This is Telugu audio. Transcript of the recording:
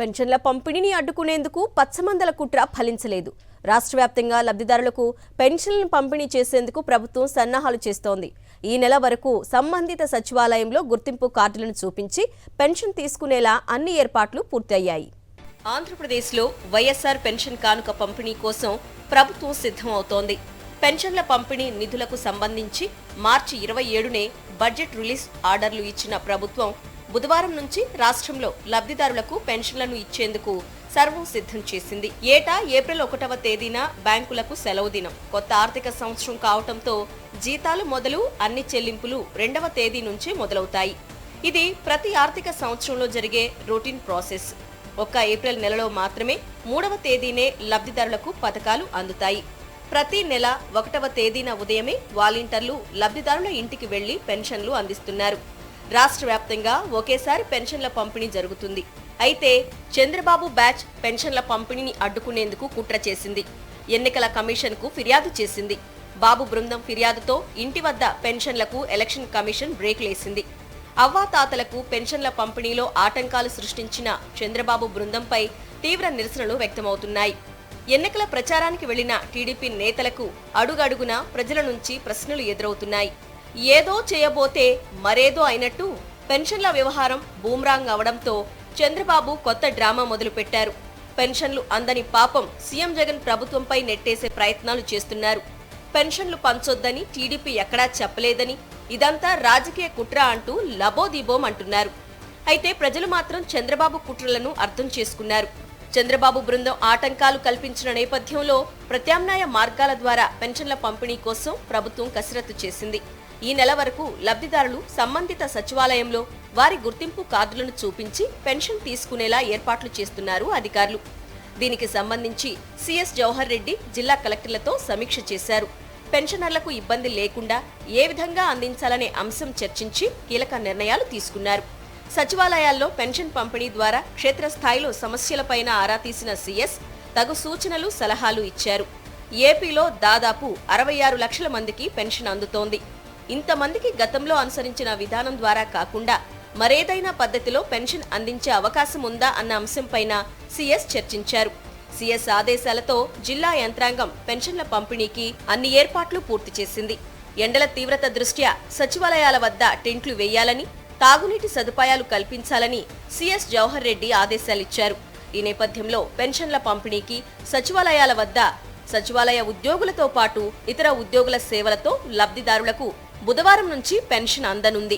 పెన్షన్ల పంపిణీని అడ్డుకునేందుకు పచ్చమందల కుట్ర ఫలించలేదు. రాష్ట్ర వ్యాప్తంగా లబ్ధిదారులకు పెన్షన్లను పంపిణీ చేసేందుకు ప్రభుత్వం సన్నాహాలు చేస్తోంది. ఈ నెల వరకు సంబంధిత సచివాలయంలో గుర్తింపు కార్డులను చూపించి పెన్షన్ తీసుకునేలా అన్ని ఏర్పాట్లు పూర్తయ్యాయి. ఆంధ్రప్రదేశ్లో వైఎస్ఆర్ పెన్షన్ కానుక పంపిణీ కోసం ప్రభుత్వం సిద్ధమవుతోంది. పెన్షన్ల పంపిణీ నిధులకు సంబంధించి మార్చి 27నే బడ్జెట్ రిలీజ్ ఆర్డర్లు ఇచ్చిన ప్రభుత్వం బుధవారం నుంచి రాష్ట్రంలో లబ్ధిదారులకు పెన్షన్లను ఇచ్చేందుకు సర్వం సిద్ధం చేసింది. ఏటా ఏప్రిల్ 1వ తేదీన బ్యాంకులకు సెలవు దినం. కొత్త ఆర్థిక సంవత్సరం కావడంతో జీతాలు మొదలు అన్ని చెల్లింపులు 2వ తేదీ నుంచే మొదలవుతాయి. ఇది ప్రతి ఆర్థిక సంవత్సరంలో జరిగే రొటీన్ ప్రాసెస్. ఒక్క ఏప్రిల్ నెలలో మాత్రమే 3వ తేదీనే లబ్ధిదారులకు పథకాలు అందుతాయి. ప్రతి నెల 1వ తేదీన ఉదయమే వాలంటీర్లు లబ్ధిదారుల ఇంటికి వెళ్లి పెన్షన్లు అందిస్తున్నారు. రాష్ట్ర వ్యాప్తంగా ఒకేసారి పెన్షన్ల పంపిణీ జరుగుతుంది. అయితే చంద్రబాబు బ్యాచ్ పెన్షన్ల పంపిణీని అడ్డుకునేందుకు కుట్ర చేసింది. ఎన్నికల కమిషన్కు ఫిర్యాదు చేసింది. బాబు బృందం ఫిర్యాదుతో ఇంటి వద్ద పెన్షన్లకు ఎలక్షన్ కమిషన్ బ్రేక్లేసింది. అవ్వాతాతలకు పెన్షన్ల పంపిణీలో ఆటంకాలు సృష్టించిన చంద్రబాబు బృందంపై తీవ్ర నిరసనలు వ్యక్తమవుతున్నాయి. ఎన్నికల ప్రచారానికి వెళ్లిన టీడీపీ నేతలకు అడుగడుగునా ప్రజల నుంచి ప్రశ్నలు ఎదురవుతున్నాయి. ఏదో చేయబోతే మరేదో అయినట్టు పెన్షన్ల వ్యవహారం బూమ్రాంగ్ అవడంతో చంద్రబాబు కొత్త డ్రామా మొదలుపెట్టారు. పెన్షన్లు అందని పాపం సీఎం జగన్ ప్రభుత్వంపై నెట్టేసే ప్రయత్నాలు చేస్తున్నారు. పెన్షన్లు పంచొద్దని టీడీపీ ఎక్కడా చెప్పలేదని, ఇదంతా రాజకీయ కుట్ర అంటూ లబోదీబోం అంటున్నారు. అయితే ప్రజలు మాత్రం చంద్రబాబు కుట్రలను అర్థం చేసుకున్నారు. చంద్రబాబు బృందం ఆటంకాలు కల్పించిన నేపథ్యంలో ప్రత్యామ్నాయ మార్గాల ద్వారా పెన్షన్ల పంపిణీ కోసం ప్రభుత్వం కసరత్తు చేసింది. ఈ నెల వరకు లబ్ధిదారులు సంబంధిత సచివాలయంలో వారి గుర్తింపు కార్డులను చూపించి పెన్షన్ తీసుకునేలా ఏర్పాట్లు చేస్తున్నారు అధికారులు. దీనికి సంబంధించి సిఎస్ జవహర్ రెడ్డి జిల్లా కలెక్టర్లతో సమీక్ష చేశారు. పెన్షనర్లకు ఇబ్బంది లేకుండా ఏ విధంగా అందించాలనే అంశం చర్చించి కీలక నిర్ణయాలు తీసుకున్నారు. సచివాలయాల్లో పెన్షన్ పంపిణీ ద్వారా క్షేత్రస్థాయిలో సమస్యలపైన ఆరా తీసిన సిఎస్ తగు సూచనలు సలహాలు ఇచ్చారు. ఏపీలో దాదాపు 66 లక్షల మందికి పెన్షన్ అందుతోంది. ఇంతమందికి గతంలో అనుసరించిన విధానం ద్వారా కాకుండా మరేదైనా పద్ధతిలో పెన్షన్ అందించే అవకాశం ఉందా అన్న అంశంపైన సిఎస్ చర్చించారు. సిఎస్ ఆదేశాలతో జిల్లా యంత్రాంగం పెన్షన్ల పంపిణీకి అన్ని ఏర్పాట్లు పూర్తి చేసింది. ఎండల తీవ్రత దృష్ట్యా సచివాలయాల వద్ద టెంట్లు వేయాలని, తాగునీటి సదుపాయాలు కల్పించాలని సిఎస్ జవహర్ రెడ్డి ఆదేశాలిచ్చారు. ఈ నేపథ్యంలో పెన్షన్ల పంపిణీకి సచివాలయాల వద్ద సచివాలయ ఉద్యోగులతో పాటు ఇతర ఉద్యోగుల సేవలతో లబ్ధిదారులకు బుధవారం నుంచి పెన్షన్ అందనుంది.